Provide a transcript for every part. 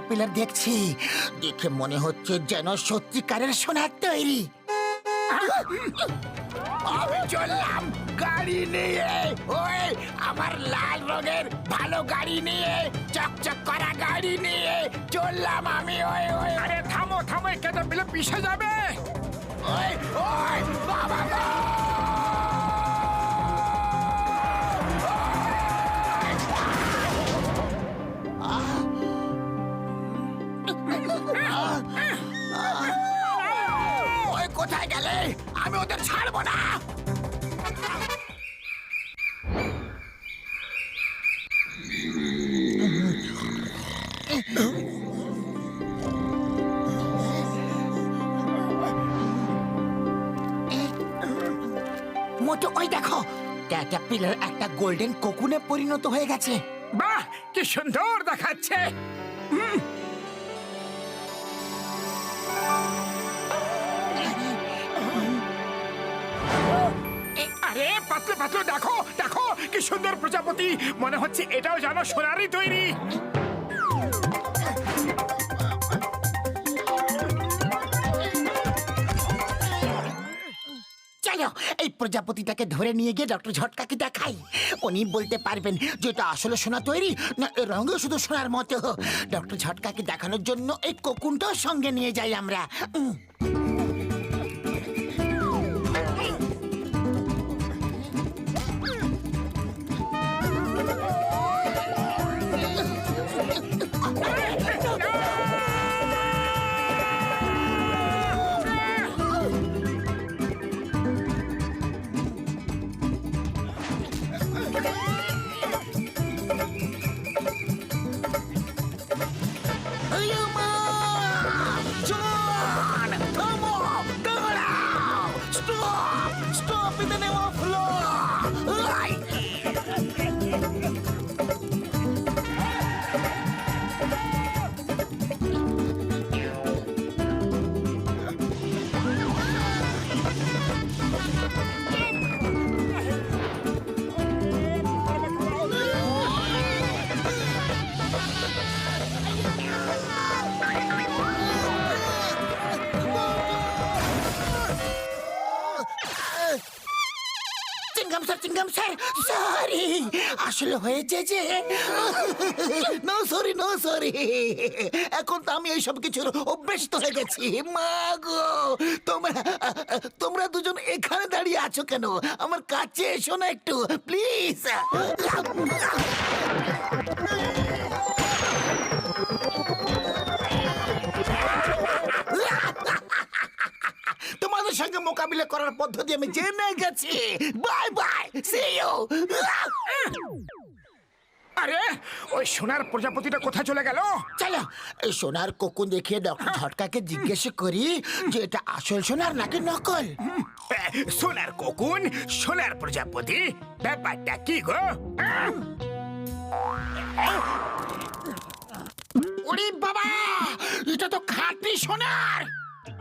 Caterpillar দেখছি, দেখে মনে হচ্ছে যেন সত্যিকারের সোনার তৈরি। আমি চললাম গাড়ি নিয়ে, ওই আমার লাল রঙের ভালো গাড়ি নিয়ে, চকচক করা গাড়ি নিয়ে চললাম আমি। ওই ওই আরে থামো থামো, ক্যাটারপিলার পিছে যাবে। ওই ওই বাবা গো! ওই কোথায় গেলে? আমি ওদের ছাড়বো না। মোটু ওই দেখো, ক্যাটারপিলার একটা গোল্ডেন কোকুনে পরিণত হয়ে গেছে। বাহ, কি সুন্দর দেখাচ্ছে। আরে পাতলু পাতলু, দেখো দেখো কি সুন্দর প্রজাপতি, মনে হচ্ছে এটাও জানো সোনারই তৈরি। চলো এই প্রজাপতিটাকে ধরে নিয়ে গিয়ে ডক্টর ঝটকাকে দেখাই। উনি বলতে পারবেন যে এটা আসলে সোনা তৈরি না এর রঙও শুধু সোনার মতো। ডক্টর ঝটকাকে দেখানোর জন্য এই কোকুনটাও সঙ্গে নিয়ে যাই আমরা। চিংগাম স্যার, সরি। আসলে হয়েছে যে নো সরি নো সরি, এখন তো আমি এইসব কিছুর অভ্যস্ত হয়ে গেছি। মা গো, তোমরা তোমরা দুজন এখানে দাঁড়িয়ে আছো কেন? আমার কাছে এসো না একটু প্লিজ। তোমাদের সঙ্গে মোকাবিলা করার পদ্ধতি আমি জেনে গেছি। Bye bye, see you. আরে ওই সোনার প্রজাপতিটা কোথায় চলে গেল? চলো এই সোনার কোকুন দেখিয়ে ডক্টর ঝটকাকে জিজ্ঞেস করি যে এটা আসল সোনার নাকি নকল। সোনার কোকুন, সোনার প্রজাপতি, ব্যাপারটা কি গো? ওরে বাবা, এটা তো খাঁটি সোনার।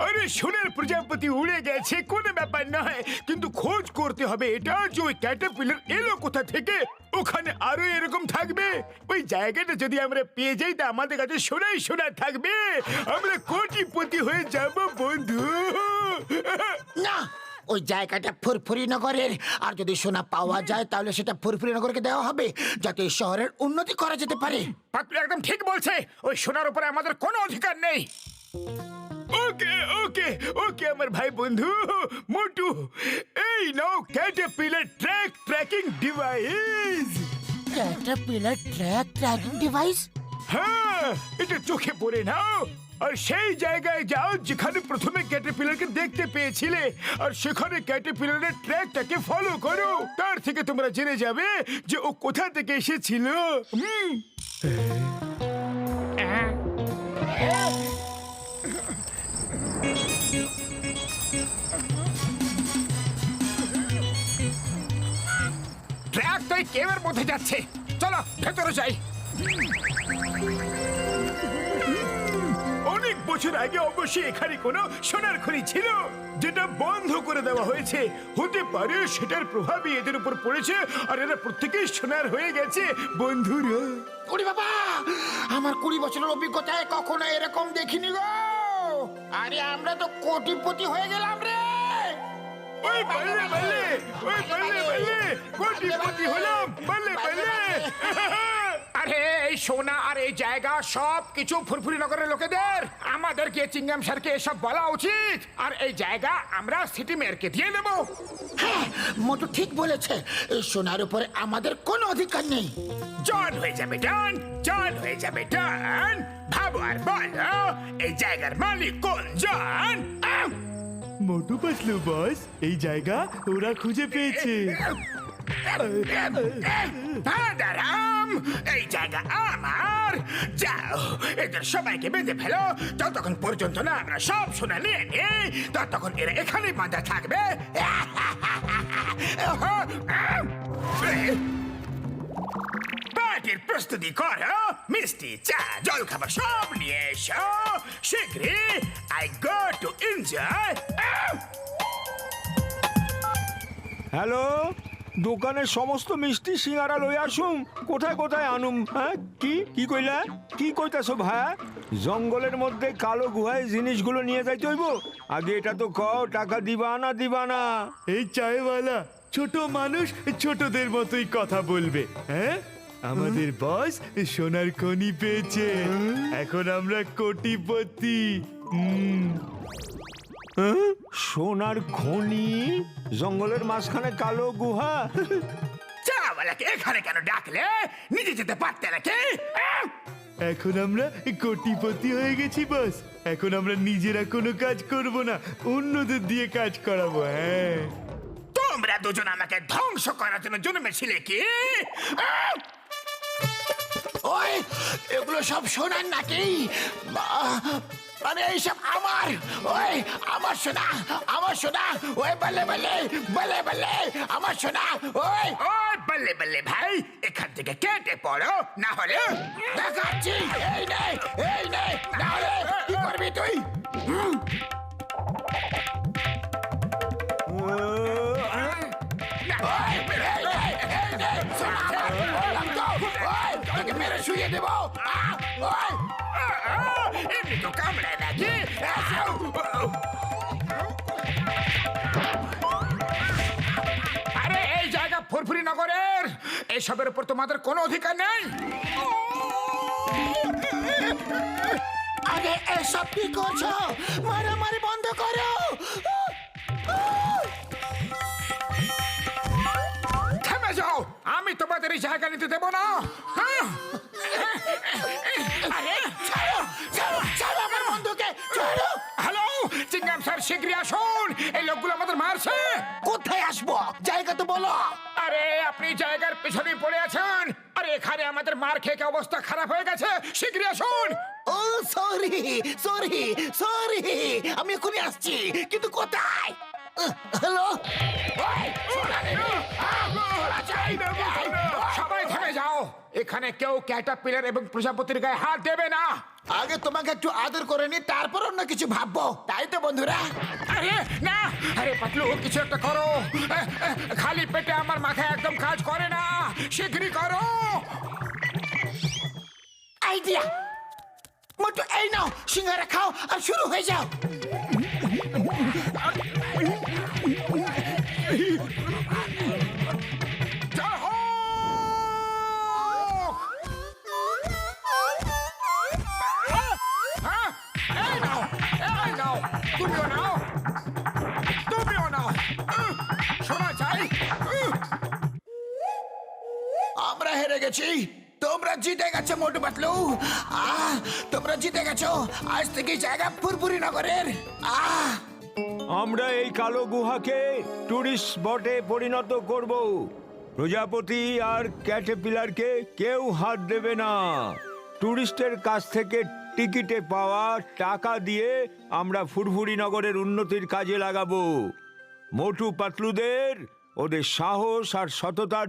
আরে সোনার প্রজাপতি উড়ে গেছে, কোনো ব্যাপার নয়, কিন্তু খোঁজ করতে হবে এটা যে ওই ক্যাটারপিলার এলো কোথা থেকে। ওখানে আরো এরকম থাকবে। ওই জায়গাটা যদি আমরা পেয়ে যাই তা আমাদের কাছে সোনাই সোনা থাকবে, আমরা কোটিপতি হয়ে যাব বন্ধু। না, ওই জায়গাটা ফুরফুরি নগরের, আর যদি সোনা পাওয়া যায় তাহলে সেটা ফুরফুরি নগরকে দেওয়া হবে যাতে এই শহরের উন্নতি করা যেতে পারে। পাতলু একদম ঠিক বলছে, ওই সোনার উপরে আমাদের কোনো অধিকার নেই। ওকে ওকে ওকে আমার ভাই বন্ধু মোটু, এই নাও caterpillar tracking device. Caterpillar tracking device? হ্যাঁ, এটা চোখে পড়ে নাও আর সেই জায়গায় যাও যেখানে প্রথমে ক্যাটারপিলারকে দেখতে পেয়েছিলে, আর সেখানে ক্যাটারপিলারের ট্র্যাকটাকে ফলো করো। তার থেকে তোমরা জেনে যাবে যে ও কোথা থেকে এসেছিল। ট্র্যাক তো এই কেভের মধ্যে যাচ্ছে, চলো ভেতরে যাই। অনেক বছর আগে অবশ্যই এখানে কোনো সোনার খনি ছিল, যেটা বন্ধ করে দেওয়া হয়েছে। হতে পারে সেটার প্রভাবই এদের উপর পড়েছে, আর এরা প্রত্যেকেই সোনার হয়ে গেছে বন্ধুরা। ওরে বাবা, আমার 20 বছরের অভিজ্ঞতায় কখনো এরকম দেখিনি গো। আরে আমরা তো কোটিপতি হয়ে গেলাম রে। ওই বললে বললে, ওই বললে বললে, কোটিপতি হলাম, বললে বললে। আরে এই সোনা আর এই জায়গা সব কিছু ফুরফুরি নগরের লোকেদের। আমাদেরকে চিংগাম স্যারকে এসব বলা উচিত, আর এই জায়গা আমরা সিটি মেয়রকে দিয়ে দেব। হ্যাঁ, মোটু ঠিক বলেছে, এই সোনার উপরে আমাদের কোনো অধিকার নেই। জন হয়ে যাবে ডান, জন হয়ে যাবে ডান। ভাবো আর বলো, এই জায়গার মালিক কোন জন? মোটু পাতলু বস, এই জায়গা ওরা খুঁজে পেয়েছে। দাঁড়াম, এই জায়গা আমার। যাও, এদের সবাইকে বেঁধে ফেলো। যতক্ষণ পর্যন্ত না আমরা সব সোনা নিয়ে নিই, ততক্ষণ এরা এখানেই বাঁধা থাকবে। পার্টির প্রস্তুতি করো, মিষ্টি, চা, জল খাবার সব নিয়ে এসো শীঘ্রই। I go to enjoy. Hello, দোকানের সমস্ত মিষ্টি সিঙ্গারা লই আসুম। কোথায় কোথায় আনুম? হ্যাঁ, কি কইলা? কি কইতাছো ভাই? জঙ্গলের মধ্যে কালো গুহায় জিনিসগুলো নিয়ে যাইতে হইব? আগে এটা তো কও, টাকা দিবা না দিবা না? এই চায়ওয়ালা ছোট মানুষ ছোটদের মতোই কথা বলবে। হ্যাঁ, আমাদের বস সোনার খনি পেয়েছে, এখন আমরা কোটিপতি। সোনার খনি? জঙ্গলের মাঝখানে কালো গুহা? চাওয়ালাকে এখানে কেন ডাকলে? নিজে যেতে পারতে নাকি? এখন আমরা কোটিপতি হয়ে গেছি বস। এখন আমরা নিজেরা কোনো কাজ করব না, অন্যদের দিয়ে কাজ করাবো। হ্যাঁ, তোমরা দুজন আমাকে ধ্বংস করার জন্য জন্মেছিলে কি? ওই, এগুলো সব সোনার নাকি? মানে এইসব আমার। ওই আমার সোনা, আমার সোনা। ওই বলে বলে বলে বলে আমার সোনা। ওই ওই বল্লে বল্লে ভাই, এখান থেকে কেটে পড়ো, না হলে দেখাচ্ছি। এই নে, এই নে, না হলে কি করবি তুই? ওই, এই নে, এই নে, সোনা আমার। বললাম তো, ওই, তোকে মেরে শুয়ে দেবো। ওই, এমনি তো কামড়ায় নাকি? আরে এই জায়গা ফুরফুরি নগরের, এসবের উপর তোমাদের কোনো অধিকার নেই। আরে এসব কি করছো? মারামারি বন্ধ করো। থেমে যাও, আমি তোমাদের এই জায়গা নিতে দেবো না। হ্যাঁ? আরে ছাড়ো, ছাড়ো, ছাড়ো আমার বন্ধুকে, ছাড়ো। হ্যালো, চিংগাম স্যার, শীঘ্রই আসুন। এই লোকগুলো আমাদের মারছে। কোথায় আসবো? জায়গা তো বলো। আরে আপনি জায়গার পেছনে পড়ে আছেন। আরে এখানে আমাদের মার খেয়ে অবস্থা খারাপ হয়ে গেছে। শীঘ্রই আসুন। ও সরি সরি সরি, আমি এখনই আসছি, কিন্তু কোথায়? হ্যালো, ওই, সোনা নেবে। সোনা চাই। সবাই থেমে যাও। এখানে কেউ ক্যাটারপিলার এবং প্রজাপতির গায়ে হাত দেবে না। আগে তোমাকে একটু আদর করে নি, তারপর অন্য কিছু ভাববো, তাই তো বন্ধুরা? আরে না, আরে পাতলু, কিছু একটা করো। খালি পেটে আমার মাথায় একদম কাজ করে না। শীঘ্রই করো। আইডিয়া! মোটু, এই নাও, সিঙ্গারা খাও আর শুরু হয়ে যাও। জয় হোক! হ্যাঁ, এই নাও, এই নাও, তুমিও নাও, তুমিও নাও। শোনা চাই। আমরা হেরে গেছি, তোমরা জিতে গেছো মোটু পাতলু। তোমরা জিতে গেছো। আজ থেকে জায়গা ফুরফুরি নগরের। আমরা এই কালো গুহাকে টুরিস্ট স্পটে পরিণত করব। প্রজাপতি আর ক্যাটারপিলারকে কেউ হাত দেবে না। টুরিস্টের কাছ থেকে টিকিটে পাওয়া টাকা দিয়ে আমরা ফুরফুরি নগরের উন্নতির কাজে লাগাবো। মোটু পাতলুদের ওদের সাহস আর সততার